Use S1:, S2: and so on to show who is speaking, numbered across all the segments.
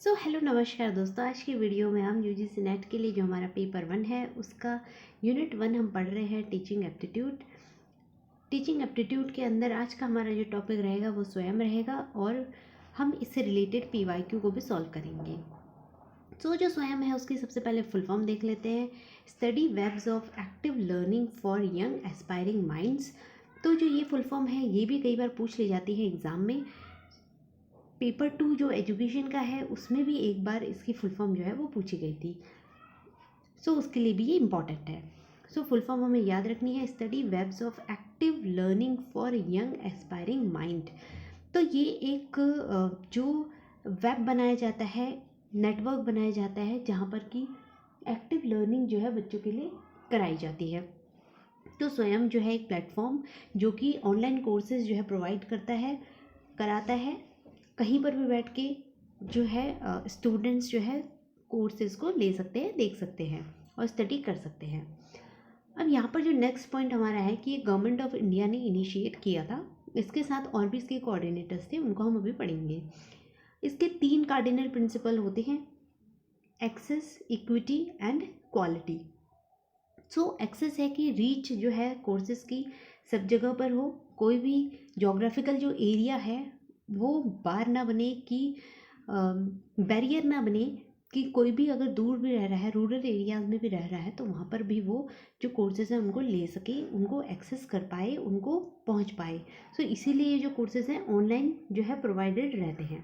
S1: Hello नमस्कार दोस्तों। आज की वीडियो में हम यूजीसी नेट के लिए जो हमारा पेपर 1 है उसका यूनिट 1 हम पढ़ रहे हैं टीचिंग एप्टीट्यूड के अंदर आज का हमारा जो टॉपिक रहेगा वो स्वयं रहेगा और हम इससे रिलेटेड पीवाईक्यू को भी सॉल्व करेंगे। जो स्वयं है उसकी सबसे पहले फुल फॉर्म देख लेते हैं। Study webs of active learning for young aspiring minds. तो जो ये फुल फॉर्म है ये भी कई बार पूछ ली जाती है एग्ज़ाम में। पेपर 2 जो एजुकेशन का है उसमें भी एक बार इसकी फुल फॉर्म जो है वो पूछी गई थी। उसके लिए भी ये इम्पॉर्टेंट है। फुल फॉर्म हमें याद रखनी है। Study webs of active learning for young aspiring mind. तो ये एक जो वेब बनाया जाता है, नेटवर्क बनाया जाता है जहाँ पर कि एक्टिव लर्निंग जो है बच्चों के लिए कराई जाती है। तो स्वयं जो है एक प्लेटफॉर्म जो कि ऑनलाइन कोर्सेज जो है प्रोवाइड कराता है। कहीं पर भी बैठ के जो है स्टूडेंट्स जो है कोर्सेज को ले सकते हैं, देख सकते हैं और स्टडी कर सकते हैं। अब यहाँ पर जो नेक्स्ट पॉइंट हमारा है कि ये गवर्नमेंट ऑफ इंडिया ने इनिशिएट किया था। इसके साथ और भी इसके कोऑर्डिनेटर्स थे, उनको हम अभी पढ़ेंगे। इसके 3 कार्डिनल प्रिंसिपल होते हैं: access, equity and quality. Access है कि रीच जो है कोर्सेज की सब जगह पर हो, कोई भी जोग्राफिकल जो एरिया है वो बार ना बने, कि बैरियर ना बने, कि कोई भी अगर दूर भी रह रहा है, रूरल एरियाज़ में भी रह रहा है, तो वहाँ पर भी वो जो कोर्सेज़ हैं उनको ले सके, उनको एक्सेस कर पाए, उनको पहुँच पाए। इसीलिए ये जो कोर्सेज़ हैं ऑनलाइन जो है प्रोवाइडेड रहते हैं।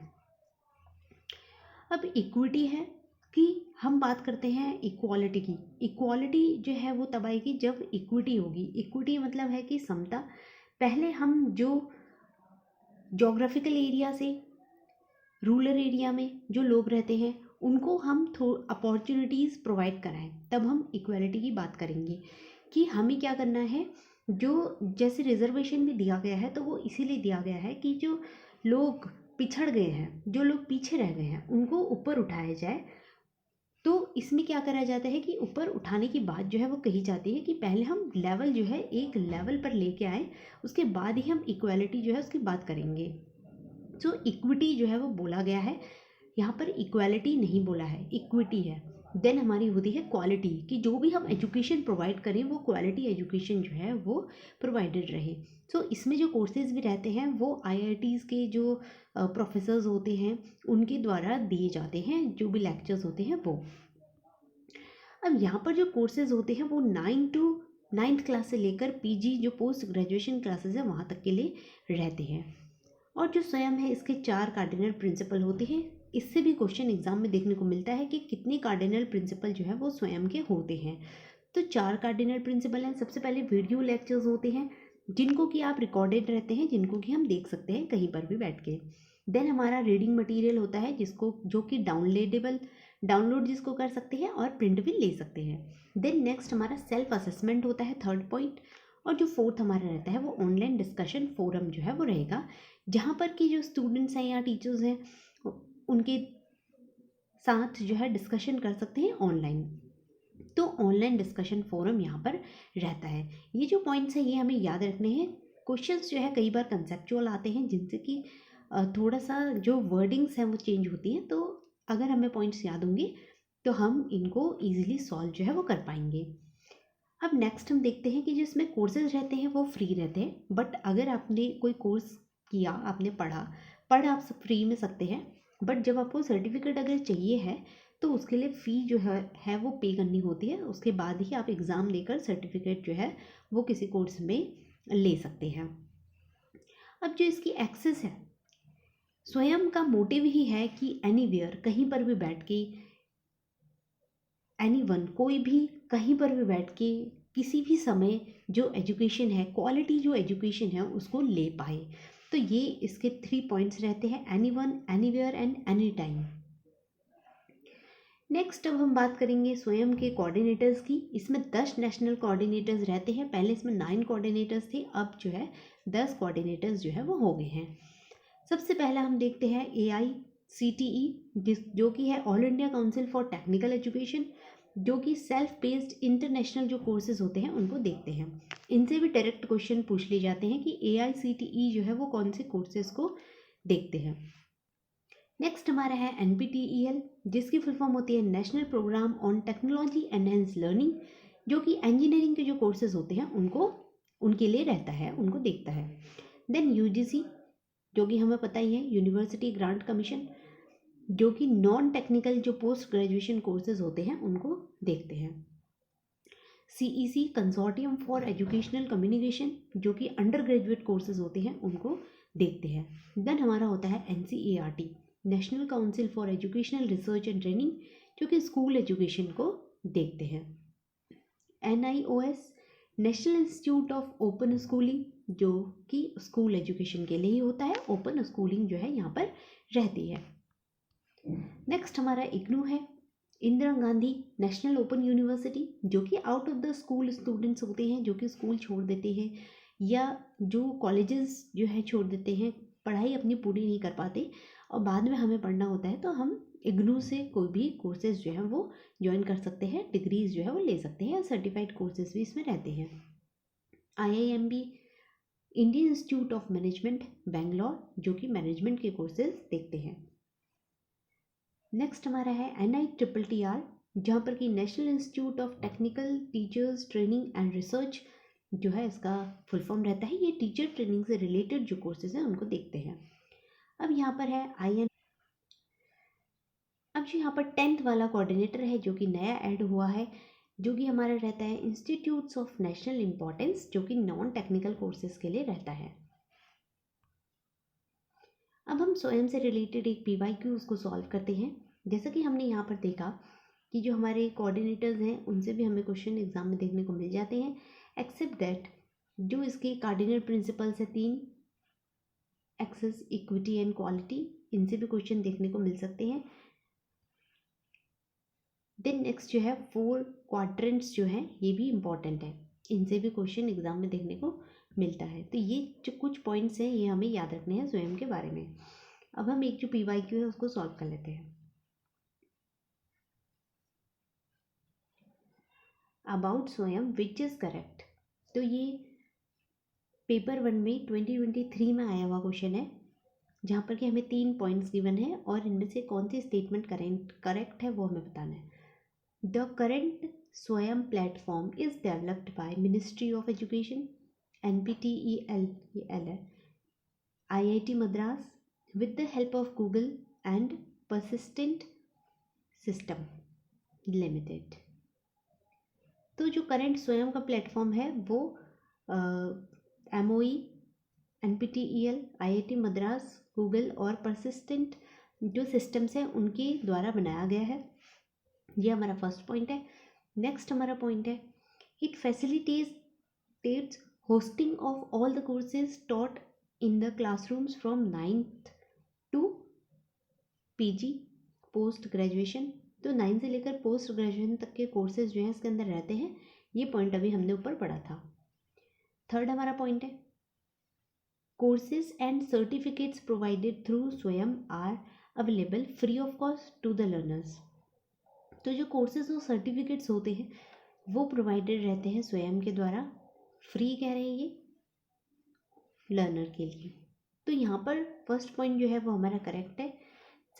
S1: अब इक्विटी है कि हम बात करते हैं इक्वालिटी की। इक्वालिटी जो है वो तब आएगी जब इक्विटी होगी। इक्विटी मतलब है कि समता। पहले हम जो जोग्राफिकल एरिया से रूरल एरिया में जो लोग रहते हैं उनको हम अपॉर्चुनिटीज़ प्रोवाइड कराएं, तब हम इक्वालिटी की बात करेंगे कि हमें क्या करना है। जो जैसे रिजर्वेशन भी दिया गया है तो वो इसीलिए दिया गया है कि जो लोग पिछड़ गए हैं, जो लोग पीछे रह गए हैं, उनको ऊपर उठाया जाए। तो इसमें क्या करा जाता है कि ऊपर उठाने की बात जो है वो कही जाती है कि पहले हम लेवल जो है एक लेवल पर लेके आए, उसके बाद ही हम इक्वालिटी जो है उसकी बात करेंगे। इक्विटी जो है वो बोला गया है, यहाँ पर इक्वालिटी नहीं बोला है, इक्विटी है। देन हमारी होती है क्वालिटी, कि जो भी हम एजुकेशन प्रोवाइड करें वो क्वालिटी एजुकेशन जो है वो प्रोवाइडेड रहे। इसमें जो कोर्सेज भी रहते हैं वो आईआईटीज़ के जो प्रोफेसर्स होते हैं उनके द्वारा दिए जाते हैं, जो भी लेक्चर्स होते हैं वो। अब यहाँ पर जो कोर्सेज होते हैं वो 9th क्लास से लेकर पीजी जो पोस्ट ग्रेजुएशन क्लासेस है वहाँ तक के लिए रहते हैं। और जो स्वयं है इसके 4 कार्डिनल प्रिंसिपल होते हैं। इससे भी क्वेश्चन एग्जाम में देखने को मिलता है कि कितने कार्डिनल प्रिंसिपल जो है वो स्वयं के होते हैं। 4 कार्डिनल प्रिंसिपल हैं। सबसे पहले वीडियो लेक्चर्स होते हैं जिनको कि आप रिकॉर्डेड रहते हैं, जिनको कि हम देख सकते हैं कहीं पर भी बैठ के। देन हमारा रीडिंग मटेरियल होता है जो कि डाउनलोड जिसको कर सकते हैं और प्रिंट भी ले सकते हैं। देन नेक्स्ट हमारा सेल्फ असेसमेंट होता है, 3rd पॉइंट। और जो 4th हमारा रहता है वो ऑनलाइन डिस्कशन फोरम जो है वो रहेगा, जहाँ पर कि जो स्टूडेंट्स हैं या टीचर्स हैं उनके साथ जो है डिस्कशन कर सकते हैं ऑनलाइन। ऑनलाइन डिस्कशन फोरम यहाँ पर रहता है। ये जो पॉइंट्स हैं ये हमें याद रखने हैं। क्वेश्चंस जो है कई बार कंसेप्चुअल आते हैं जिनसे कि थोड़ा सा जो वर्डिंग्स हैं वो चेंज होती हैं। तो अगर हमें पॉइंट्स याद होंगे तो हम इनको ईजिली सॉल्व जो है वो कर पाएंगे। अब नेक्स्ट हम देखते हैं कि जो इसमें कोर्सेज रहते हैं वो फ्री रहते हैं, बट अगर आपने कोई कोर्स किया, आपने पढ़ आप सब फ्री में सकते हैं, बट जब आपको सर्टिफिकेट अगर चाहिए है तो उसके लिए फ़ी जो है वो पे करनी होती है। उसके बाद ही आप एग्ज़ाम देकर सर्टिफिकेट जो है वो किसी कोर्स में ले सकते हैं। अब जो इसकी एक्सेस है, स्वयं का मोटिव ही है कि एनीवेयर, कहीं पर भी बैठ के, एनीवन, कोई भी कहीं पर भी बैठ के किसी भी समय जो एजुकेशन है, क्वालिटी जो एजुकेशन है उसको ले पाए। ये इसके 3 पॉइंट्स रहते हैं: anyone, anywhere and any time. Next अब हम बात करेंगे स्वयं के कोऑर्डिनेटर्स की। इसमें 10 नेशनल कोऑर्डिनेटर्स रहते हैं। पहले इसमें 9 कोऑर्डिनेटर्स थे, अब जो है 10 कोऑर्डिनेटर्स जो है वो हो गए हैं। सबसे पहला हम देखते हैं AICTE, जो कि है all India council for technical education, जो कि सेल्फ बेस्ड इंटरनेशनल जो कोर्सेज होते हैं उनको देखते हैं। इनसे भी डायरेक्ट क्वेश्चन पूछ लिए जाते हैं कि AICTE जो है वो कौन से कोर्सेज को देखते हैं। नेक्स्ट हमारा है NPTEL, जिसकी फुल फॉर्म होती है national programme on technology enhance learning, जो कि इंजीनियरिंग के जो कोर्सेज होते हैं उनको उनके लिए रहता है, उनको देखता है। देन UGC, जो कि हमें पता ही है, यूनिवर्सिटी ग्रांट कमीशन, जो कि नॉन टेक्निकल जो पोस्ट ग्रेजुएशन कोर्सेज होते हैं उनको देखते हैं। CEC, consortium for educational communication, जो कि अंडर ग्रेजुएट कोर्सेज होते हैं उनको देखते हैं। देन हमारा होता है NCERT, national council for educational research and training, जो कि स्कूल एजुकेशन को देखते हैं। NIOS, national institute of open schooling, जो कि स्कूल एजुकेशन के लिए ही होता है, ओपन स्कूलिंग जो है यहाँ पर रहती है। नेक्स्ट हमारा IGNOU है, Indira Gandhi national open university, जो कि out of the school students होते हैं, जो कि स्कूल छोड़ देते हैं या जो कॉलेजेस जो है छोड़ देते हैं, पढ़ाई अपनी पूरी नहीं कर पाते और बाद में हमें पढ़ना होता है, तो हम IGNOU से कोई भी कोर्सेज जो है वो ज्वाइन कर सकते हैं, डिग्रीज जो है वो ले सकते हैं, सर्टिफाइड कोर्सेज भी इसमें रहते हैं। IIMB, Indian institute of management Bangalore, जो कि मैनेजमेंट के कोर्सेज देखते हैं। नेक्स्ट हमारा है NITTR, जहाँ पर कि national institute of technical teachers training and research जो है इसका फुल फॉर्म रहता है, ये टीचर ट्रेनिंग से रिलेटेड जो कोर्सेज हैं उनको देखते हैं। अब यहाँ पर है अब जो यहाँ पर 10th वाला कोऑर्डिनेटर है, जो कि नया ऐड हुआ है, जो कि हमारा रहता है इंस्टीट्यूट्स ऑफ नेशनल इम्पोर्टेंस, जो कि नॉन टेक्निकल कोर्सेज के लिए रहता है। अब हम स्वयं से रिलेटेड एक PYQ उसको सॉल्व करते हैं। जैसा कि हमने यहाँ पर देखा कि जो हमारे कोऑर्डिनेटर्स हैं उनसे भी हमें क्वेश्चन एग्जाम में देखने को मिल जाते हैं, एक्सेप्ट दैट जो इसके कार्डिनल प्रिंसिपल्स है 3, एक्सेस, इक्विटी एंड क्वालिटी, इनसे भी क्वेश्चन देखने को मिल सकते हैं। देन नेक्स्ट जो है 4 क्वाड्रेंट्स जो हैं ये भी इम्पॉर्टेंट है, इनसे भी क्वेश्चन एग्जाम में देखने को मिलता है। तो ये जो कुछ पॉइंट्स हैं ये हमें याद रखने हैं स्वयं के बारे में। अब हम एक जो PYQ है उसको सॉल्व कर लेते हैं। अबाउट स्वयं विच इज़ करेक्ट, तो ये पेपर 1 में 2023 में आया हुआ क्वेश्चन है, जहाँ पर कि हमें 3 पॉइंट्स गिवन है और इनमें से कौन सी स्टेटमेंट करेक्ट है वो हमें बताना है। द करेंट स्वयं platform is developed by ministry of education, NPTEL ये L है, IIT Madras with the help of Google and persistent system limited. तो जो करंट स्वयं का प्लेटफॉर्म है वो MOE, NPTEL, IIT Madras, Google और परसिस्टेंट जो सिस्टम्स हैं उनके द्वारा बनाया गया है। ये हमारा फर्स्ट पॉइंट है। नेक्स्ट हमारा पॉइंट है it facilitates hosting of all the courses taught in the classrooms from 9th to PG post graduation. तो 9 से लेकर पोस्ट ग्रेजुएशन तक के कोर्सेज जो हैं इसके अंदर रहते हैं, ये पॉइंट अभी हमने ऊपर पढ़ा था। थर्ड हमारा पॉइंट है courses and certificates provided through Swayam are available free of cost to the learners. तो जो कोर्सेज और सर्टिफिकेट्स होते हैं वो प्रोवाइडेड रहते हैं स्वयं के द्वारा, फ्री कह रहे हैं ये लर्नर के लिए। तो यहाँ पर फर्स्ट पॉइंट जो है वो हमारा करेक्ट है,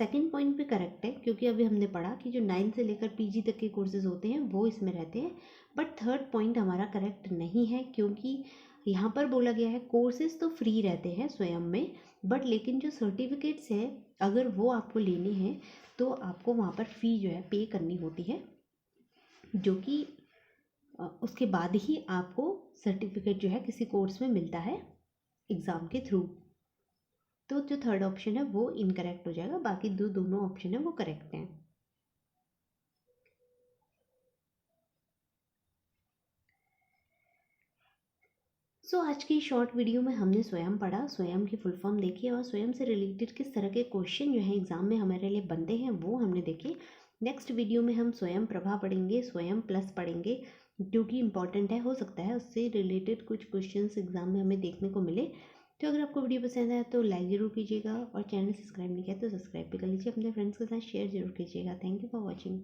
S1: सेकंड पॉइंट भी करेक्ट है क्योंकि अभी हमने पढ़ा कि जो 9 से लेकर PG तक के कोर्सेज होते हैं वो इसमें रहते हैं। बट थर्ड पॉइंट हमारा करेक्ट नहीं है क्योंकि यहाँ पर बोला गया है कोर्सेज तो फ्री रहते हैं स्वयं में, बट लेकिन जो सर्टिफिकेट्स है अगर वो आपको लेने हैं तो आपको वहाँ पर फ़ी जो है पे करनी होती है, जो कि उसके बाद ही आपको सर्टिफिकेट जो है किसी कोर्स में मिलता है एग्ज़ाम के थ्रू। तो जो थर्ड ऑप्शन है वो इनकरेक्ट हो जाएगा, बाकी दोनों ऑप्शन है वो करेक्ट हैं। सो आज की शॉर्ट वीडियो में हमने स्वयं पढ़ा, स्वयं की फुल फॉर्म देखी और स्वयं से रिलेटेड किस तरह के क्वेश्चन जो है एग्जाम में हमारे लिए बनते हैं वो हमने देखे। नेक्स्ट वीडियो में हम स्वयं प्रभा पढ़ेंगे, स्वयं प्लस पढ़ेंगे, जो कि इम्पॉर्टेंट है, हो सकता है उससे रिलेटेड कुछ क्वेश्चंस एग्जाम में हमें देखने को मिले। तो अगर आपको वीडियो पसंद आए तो लाइक ज़रूर कीजिएगा और चैनल सब्सक्राइब नहीं किया तो सब्सक्राइब भी कर लीजिए, अपने फ्रेंड्स के साथ शेयर जरूर कीजिएगा। Thank you for watching.